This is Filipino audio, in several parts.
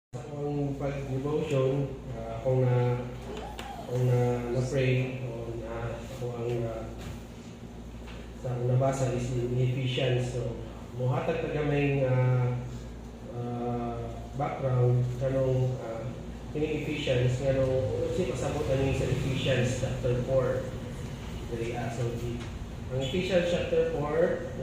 Sa akong pag-devotion, akong na-pray o na ako ang sa akong nabasa is in Ephesians. So, muhatag ka gamay background kanong kining Ephesians kanong si pasabot ani sa Ephesians chapter 4. Dili so ang Ephesians chapter 4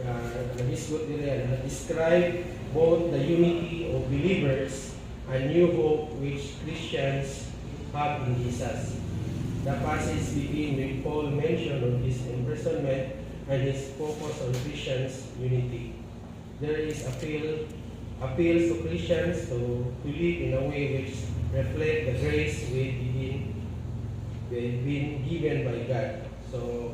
nagisgot diri describe both the unity of believers a new hope which Christians have in Jesus. The passage begins with Paul mention of his imprisonment and his focus on Christians' unity. There is appeals to Christians to live in a way which reflect the grace we've been given by God. So,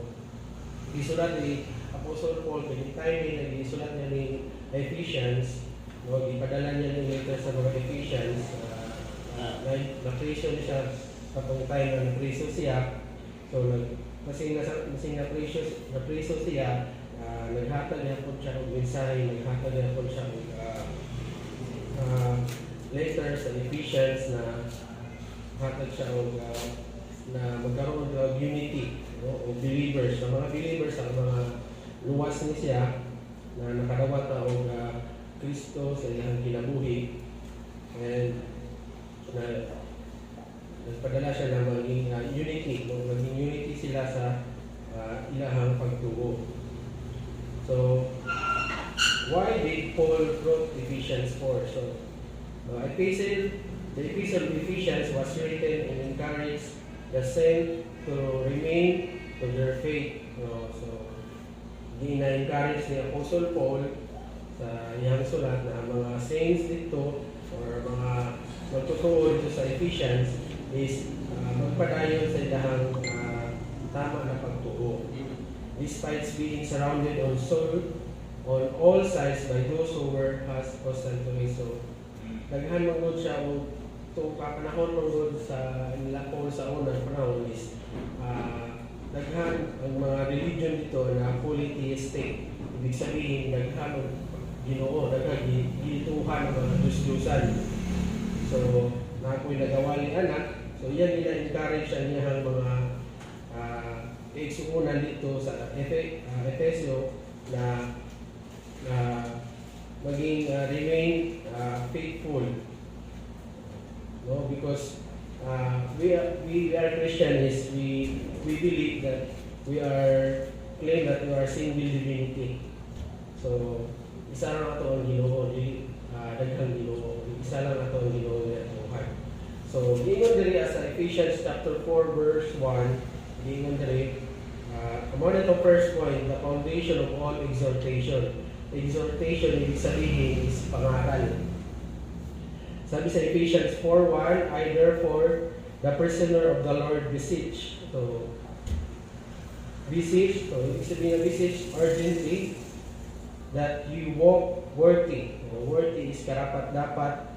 isulat ni Apostle Paul, kaya time na isulat niya ni Ephesians, no, ipadala niya yung letter sa mga Ephesians, na-preso siya kapag time na na-preso siya. So, kasi na-preso siya, naghatag niya po siya ng mensahe, naghatag niya po siya ng letter sa Ephesians na hatag siya na magkaroon ng unity, no, o believers, sa mga believers, sa mga luwas ni siya na nakadawat na o Kristo sa iyang kinabuhi, and nagpadala siya ng maging unity sila sa ilahang pagtuo. So, why did Paul wrote Ephesians 4? So, the epistle of Ephesians was written and encouraged the saints to remain to their faith. So, gina-encourage ni Apostle Paul sa iyang sulat na ang mga saints dito or mga magtutuo dito sa Ephesians is magpadayon sa ilahang tama na pagtuo. Despite being surrounded on all sides by those who were hostile to him. So, daghan mangod siya o kapanahon mangod sa nila Paul sa unang panahon is daghan ang mga religion dito na polytheistic. Ibig sabihin, daghan Ginoo, daghan gituhan ang mga Diyos-Diyosan. So, nakoy nagawali anak. So, yan nila-encourage niyang mga igsuunan dito sa Efesio na maging remain faithful. No, because we are Christians, we believe that we claim that we are single divinity. So, isa lang ito ang Ginoo, daghang Ginoo. Isa lang ito ang Ginoo na Tuhan. So, giingon diri sa Ephesians chapter 4 verse 1, giingon diri among ito first point, the foundation of all exhortation. Exhortation, ibig sabihin, is pangaral. Sabi sa Ephesians 4:1, I therefore, the prisoner of the Lord, beseech. So, ibig sabihin na beseech urgently, that you walk worthy. Worthy is karapat-dapat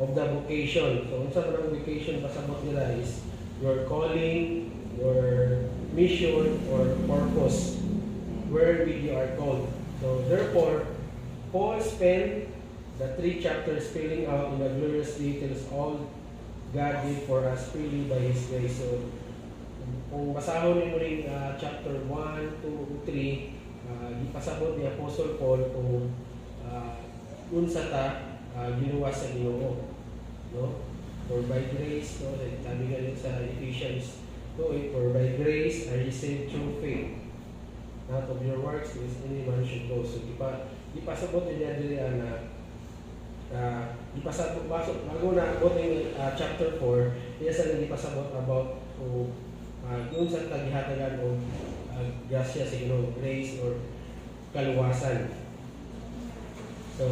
of the vocation. So, unsa man ang vocation pasabot nila is your calling, your mission, or purpose, where you are called. So, therefore, Paul spent the 3 chapters spelling out in the glorious details all God did for us freely by His grace. So, kung basahon niyo rin chapter 1, 2, 3, ipasabot ni Apostle Paul kung unsa ta ginuwas sa Ginoo, no? For by grace, no, sabi nga sa Ephesians 2, for by grace are you saved through faith, not of your works, lest any man should boast. So ipasabot niya dili na ipasabot bago na abot ng chapter 4, iya sa ipasabot about kung unsa ta gihatagan og grasya sa Ginoo, grace or kaluwasan. So,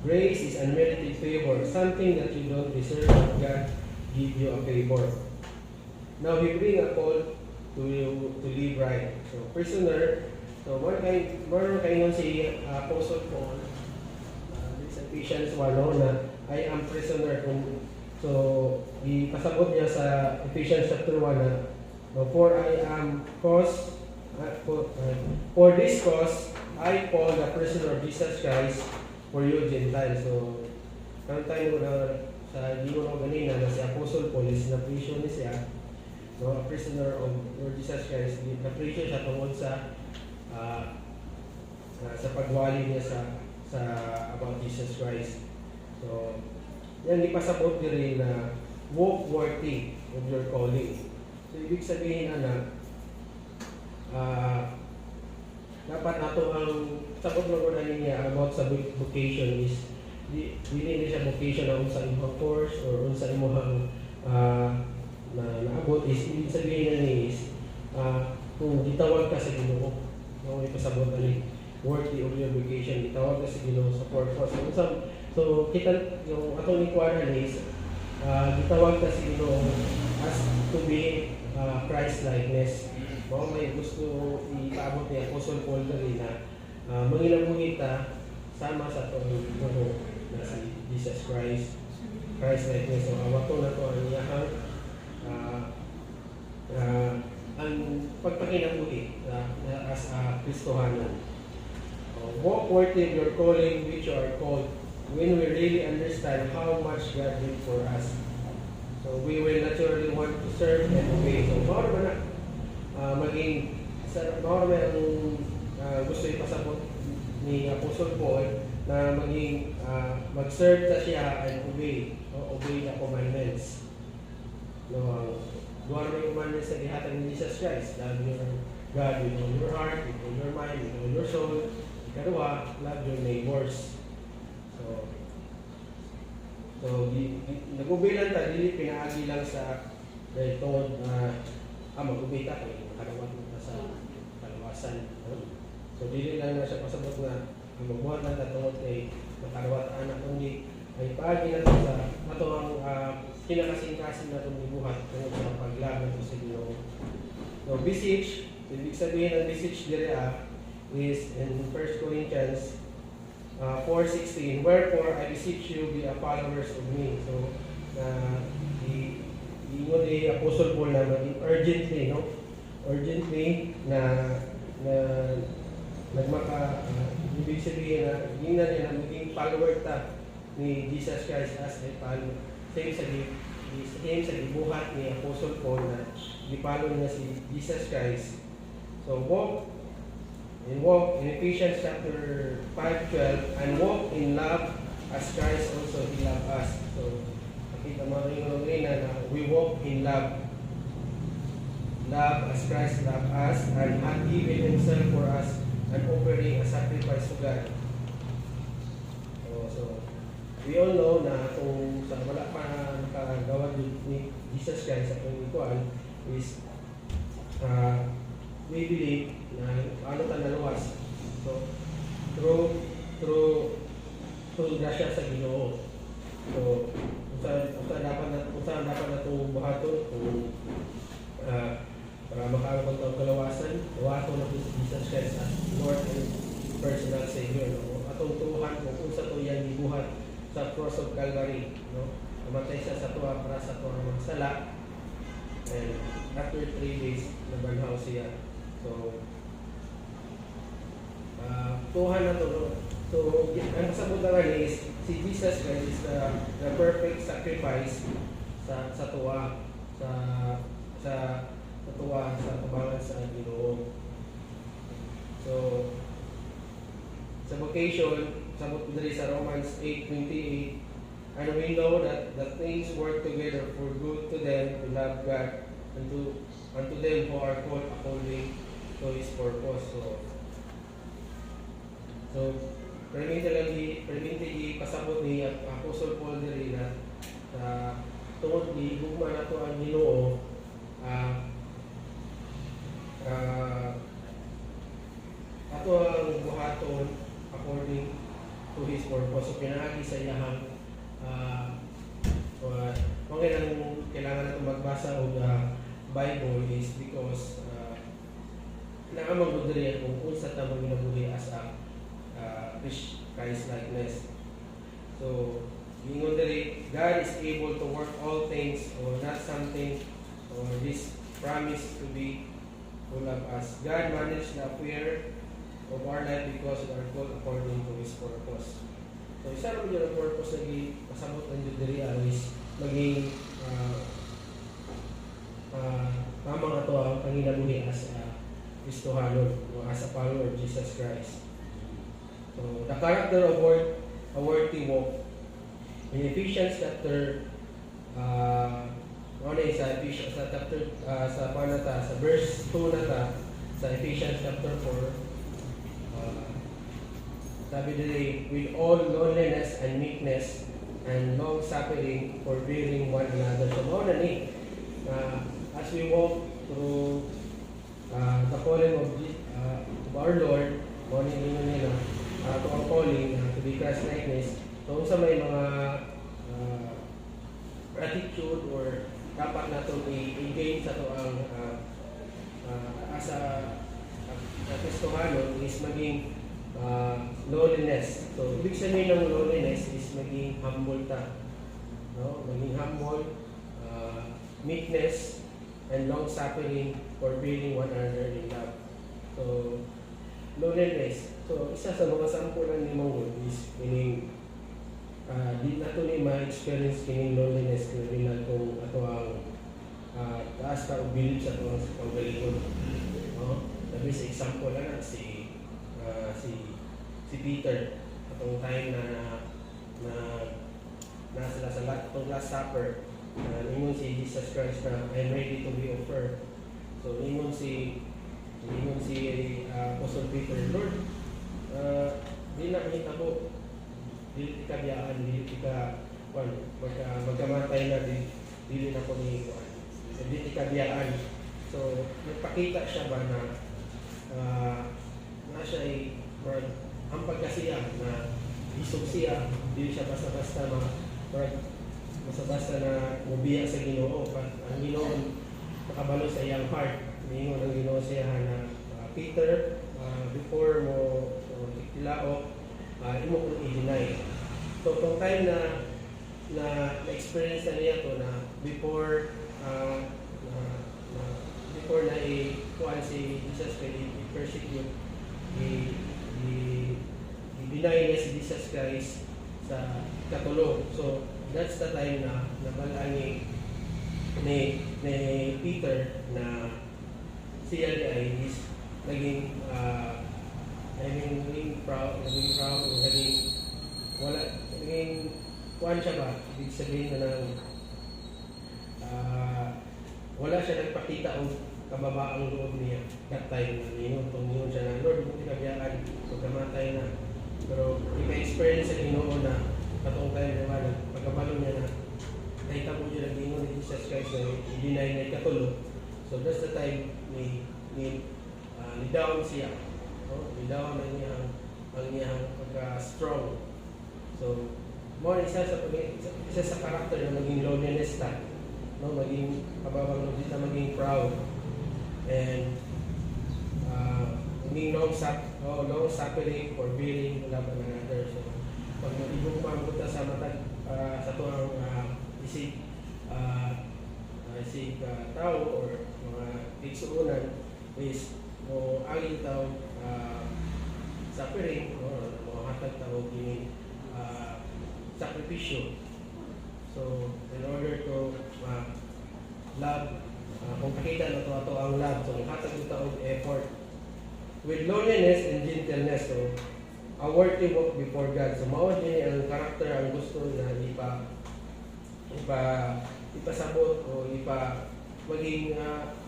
grace is unmerited favor, something that you don't deserve, but God give you a favor. Now, we bring a call to live right. So, prisoner, so meron kayo si Apostle Paul, sa Ephesians 1, na I am prisoner. So, ipasabot niya sa Ephesians chapter 1 na for I am for this cause, I, Paul, the prisoner of Jesus Christ, for you Gentiles. So, karon tayo na sa Ginoo no ganina na si Apostle Paul is na-prison ni siya, no, a prisoner of Lord Jesus Christ. Na-prison siya tungod sa pagwali niya sa about Jesus Christ. So, yan ipasabot diri na walk worthy of your calling. So, ibig sabihin dapat nato ang sabot mo na niya about sa vocation is dili siya vocation na unsa imong course or unsa imong na naabot is ibig sabihin na ni is kung gitawag ka sa Ginoo, no, ipasabot ani worthy of your vocation, gitawag ka sa Ginoo sa purpose. So kita yung atong ikuan is gitawag ka sa Ginoo as to be Christ-likeness. Mao may gusto ipaabot ni Apostle Paul dali na mangilabuhi ta sama sa atong Ginoo na si Jesus Christ, Christ-likeness. So awato na to ang iyahang ang pagpakinabuhi as a Kristohanon. Walk worthy of your calling which you are called when we really understand how much God did for us. So we will naturally want to serve and obey. So mao ba na maging mao ba ang gusto ipasabot ni Apostle Paul na maging mag-serve ta siya and obey, obey the commandments. No, duha na commandments sa gihatag ni Jesus Christ. Love your God with all your heart, with all your mind, with all your soul. Ikaduha, love your neighbors. So nag-obey lang ta, dili pinaagi lang sa dahil tungod mag-obey ta kay makadawat mo ta sa kalawasan. So dili lang na siya pasabot na magbuhat lang ta tungod kay makadawat anak kundi ay paagi na sa ato ang kinakasing-kasing na itong ibuhat tungod sa paglaban ito sa Ginoo. So beseech, ibig sabihin ng beseech diri is in 1 Corinthians 4:16, wherefore I beseech you be a followers of me. So ingon ni Apostle Paul na maging urgently na nagmaka ibig sabihin na hindi na niya na maging follower ta ni Jesus Christ as a follower. Same sa gibuhat ni Apostle Paul na gipalo niya si Jesus Christ. So walk in Ephesians chapter 5:12, and walk in love as Christ also he loved us. So nakita mo rin na we walk in love as Christ loved us and had given himself for us, and offering a sacrifice to God. So we all know na kung sa wala pa nakagawa ni Jesus Christ sa pangikuan is we believe na ano ta naluwas. So through grasya sa Ginoo. So usa dapat na itong buhaton kung para makaabot ang kalawasan, buhaton na si Jesus Christ as Lord and personal Savior. No? Atong tuhan kung sa to yang gibuhat sa cross of Calvary, no? Namatay siya sa tuwa para sa tuwa magsala, and after 3 days nabanhaw siya. So tuhan na to, no? So ang sabot na is si Jesus Christ is the perfect sacrifice sa tuwa sa tuwa sa tabangan sa Ginoo. So sa vocation, sabot diri sa Romans 8:28, and we know that the things work together for good to them who love God, unto them who are called according to His purpose. So perminti pasabot ni Apostle Paul diri na tungod ni hugma nato ang Ginoo ato ang buhaton according to His purpose. So pinaagi sa iyahang kailangan natin magbasa og Bible is because kailangan magdudiri kung unsa ta maginabuhi as a Christ-likeness. So ingon diri, God is able to work all things, or not something, or this promise to be who love us. God managed the affair of our life because we are called according to His purpose. So isa rin yung purpose na pasabot ng Juderia is maging tamang ato ang panginabuhi as a Kristohanon o as a follower of Jesus Christ. So the character of a worthy walk in Ephesians chapter sa Ephesians sa chapter sa verse 2 nata sa Ephesians chapter 4 sabi dili, with all loneliness and meekness and long suffering, forbearing one another. So mao na ni as we walk through the calling of our Lord, mao ni nila to our calling to be Christ-likeness. So sa may mga attitude or dapat nato i-gain sa to ang as a Kristohanon is maging loneliness. So ibig sabihin ng loneliness is maging humble ta, no? Maging humble, meekness and long suffering, forbearing one another in love. So loneliness. So isa sa mga sampulan ni Mongol is meaning di na to ni ma-experience kining loneliness kung kung ato ang taas ka o bilib sa ato ang panggalingon. No? Sabi sa example na si Peter atong time na sila sa last supper ingon si Jesus Christ na I'm ready to be offered. So ingon si Apostle Peter, Lord, di na mahitabo, dili ka biyaan, dili ka magkamatay na dili na ko ni dili ka biyaan. So nagpakita siya ba na siya ay ang pagkasiya na isog siya, dili siya basta-basta basta-basta na mubiya sa Ginoo. Ang Ginoo makabalo sa iyang heart. Mingon ang Ginoo siya na Peter, before mo tikilao, imo kong i-deny. So kung time na experience na niya to na before na i-kuhan si Jesus kay i-persecute, i-deny niya si Jesus Christ sa katulog. So that's the time na nabalaan ni Peter na siya ay naging proud, naging kuhan siya ba? Ibig sabihin na wala siya nagpakita o kababaang loob niya that time na ningon siya na Lord, hindi ka biyaan, pagkamatay na. Pero ipa-experience sa Ginoo na katong time na pagkabalo niya na nakita mo siya nag-ingon ni Jesus Christ na i-deny na ikatulog. So that's the time ni down siya. Ni-down na niya ang niyang pagka-strong. So more isa sa karakter na maging loneliness ta, no, maging kababang loob dito, maging proud and maging long suffering, forbearing, love one another. So pag ibong mabuta sa mata sa tuang isip tao or mga igsuunan is mo aging tao suffering or mo hatag tao kini sakripisyo. So in order to love, kung pakita na ito ang love, so hatag ito ang effort with loneliness and gentleness. So a worthy walk before God. So mao din ang karakter ang gusto na ipasabot o maging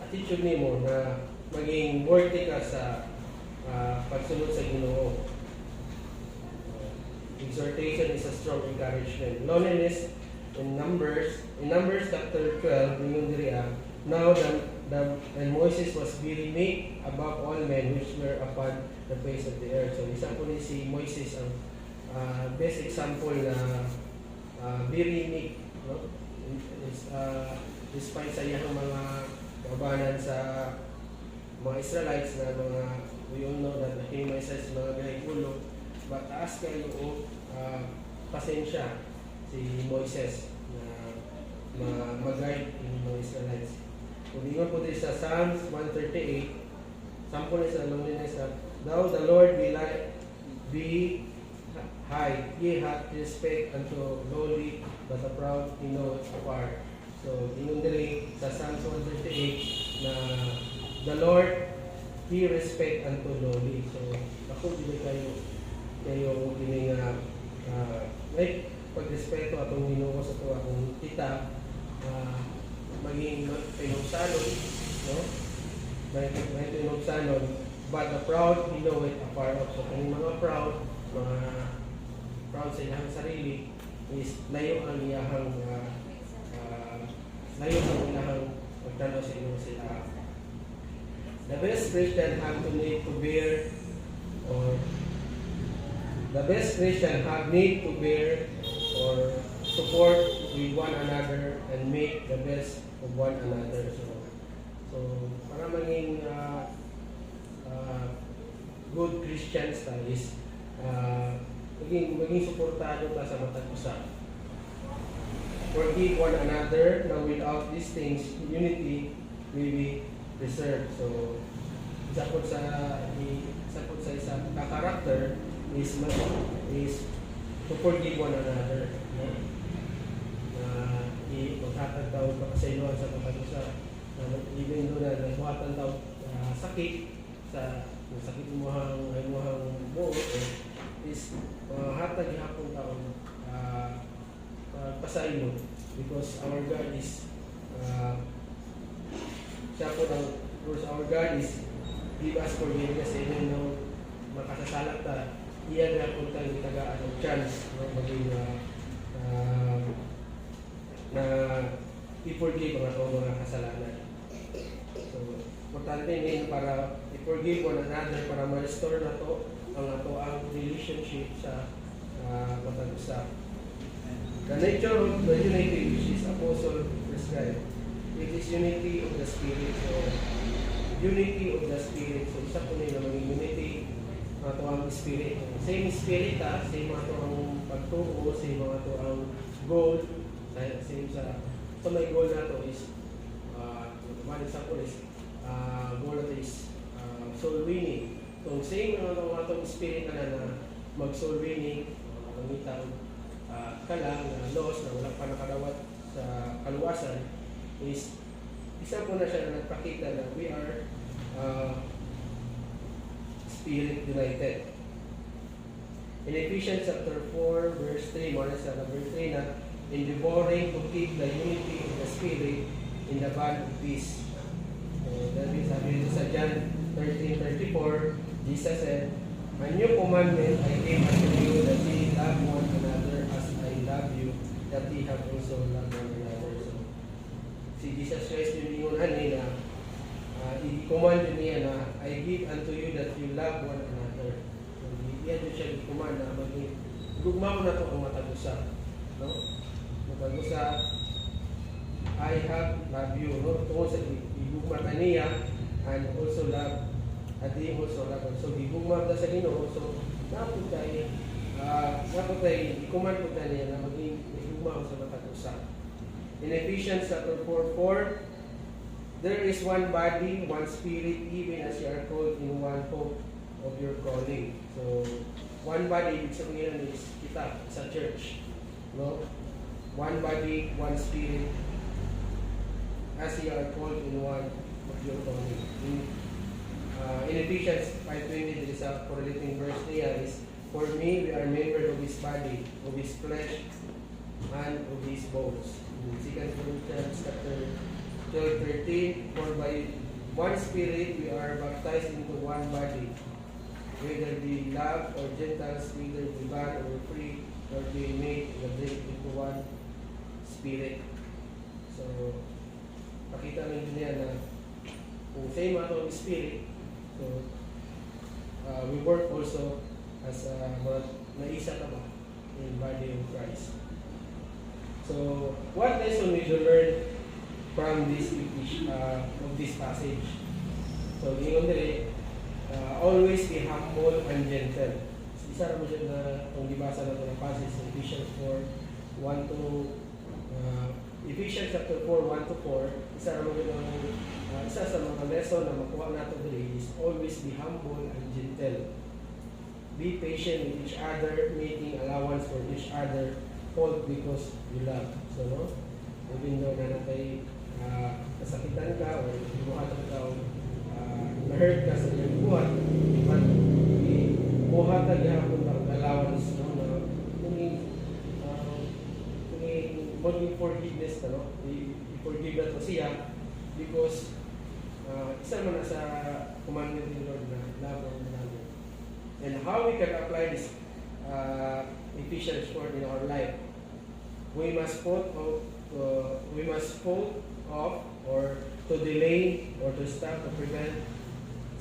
attitude nimo na maging worthy ka sa pagsunod sa Ginoo. Exhortation is a strong encouragement. Loneliness in Numbers chapter 12, ningon diriya, now and Moses was very meek above all men which were upon the face of the earth. So isa po ni si Moises ang best example na very meek, no? Despite sa iyang mga kabanan sa mga Israelites na we all know that nakinig sa mga gahigulo, but taas kayo pasensya si Moises na mag-guide ng mga Israelites. Kung ingon po din sa Psalms 138, sample sa loneliness na, Thou the Lord be high, ye hath respect unto lowly, but the proud he knoweth apart. So, ingon diri sa Psalms 138 na the Lord, He respect unto lowly. So, ako dili kayo kini nga may pagrespeto atong Ginoo sa tuwa akong tita, maging pinugsanon, no? May pinugsanon, but the proud he know it apart of. So, kung mga proud sa ilang sarili is layo ang iyahang magtanaw sa inyo sila. The best Christian have to need to bear or support with one another and make the best of one another. So para maging good Christians tayo is maging suportado ta sa matag usa. Forgive one another. Now without these things, unity will be preserved. So isa po sa isang karakter is to forgive one another. No? Maghatag tao pakasayloan sa matag usa. Even though na nagbuhatan tao sakit sa sakit mo hang buot is hatag gihapon taon pasaylo because our God is siya po ng rules. Our God is give us forgiveness even though makasasalat ta, iya gihapon tang tagaan ng chance maging na i-forgive ang atong mga kasalanan. So, importante din para i-forgive one another para ma-restore na to ang relationship sa matag usa. The nature of the unity which is Apostle prescribed, it is unity of the Spirit. So, unity of the Spirit. So, isa po nila maging unity mga to ang Spirit. Same Spirit same mga to ang pagtuo, same mga to ang goal. Same sa so may goal na to is one example is goal na to is soul winning. So, same mga to Spirit na mag-soul winning, mangitaw ka lang na loss na wala pa nakadawat sa kaluwasan is isa po na siya na nagpakita na we are Spirit united. In Ephesians chapter 4 verse 3, more sa verse 3 na endeavoring to keep the unity of the Spirit in the bond of peace. That means sabi sa John 13:34, Jesus said, "A new commandment I gave unto you, that ye love one another as I love you, that ye have also loved one another." So, si Jesus Christ yung ingunan niya i-command niya na I give unto you that you love one another. So, iyan siya i-command na maging gugma mo na ito ang matag-usa. No? Matag-usa, I have love you. No? Tungkol sa i-gugma ka niya and also love at di also love. So, i-gugma ka sa Ginoo. So, napod tayo i-command po tayo niya na maging i-gugma sa matag-usa. In Ephesians chapter 4:4, there is one body, one spirit, even as you are called in one hope of your calling. So, one body, ibig sabihin is kita, sa church. No? One body, one spirit, as you are called in one of your calling. In Ephesians 5:20, there is a correlating verse there is, "For me, we are members of His body, of His flesh, and of His bones." In 2 Corinthians chapter 12:13, "For by one Spirit we are baptized into one body, whether we love or Gentiles, whether we bond or free, or we made the drink into one Spirit." So, pakita rin niya na kung same atong Spirit, so we work also as naisa ka ba in body of Christ. So, what lesson we should learn from this of this passage? So, ingon dili, always be humble and gentle. Isa ra mo siya na kung gibasa nato ng passage sa Ephesians 4:1 to Ephesians chapter 4:1 to 4. Isa ra mo ng isa sa mga lesson na makuha nato dili is always be humble and gentle. Be patient with each other, making allowance for each other, fault because you love. So, no? Even though na natay kasakitan ka o buhatan ka o na-hurt ka sa iyong buhat, but buhatan gihapon lang allowance, no? Na maging forgiveness na, no? I-forgive na to siya because isa man na sa commandment ni Lord na love ang namin. And how we can apply this Ephesians 4 in our life? We must put off or to delay or to stop or prevent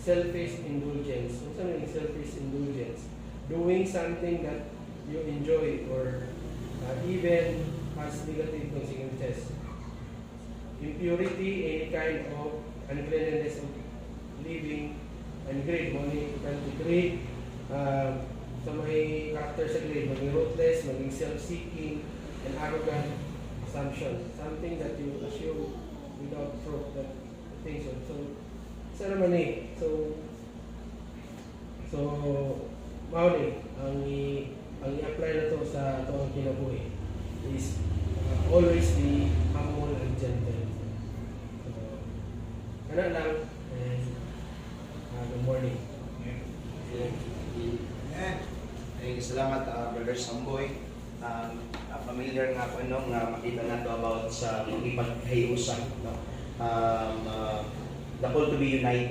selfish indulgence. What's something selfish indulgence? Doing something that you enjoy or even has negative consequences. Impurity, any kind of uncleanness of living, and greed, money, greed, sa may character sa greed, maging ruthless, maging self-seeking, and arrogant assumption. Something that you assume without proof that things so. So, isa naman eh. So, mauli, ang i-apply na to sa ito ang kinabuhi is always be humble and gentle. So, ano lang, and good morning. Thank you, salamat Brother Samboy. Familiar nga po nga makita nato about sa makipaghiusan, no? The call to be united.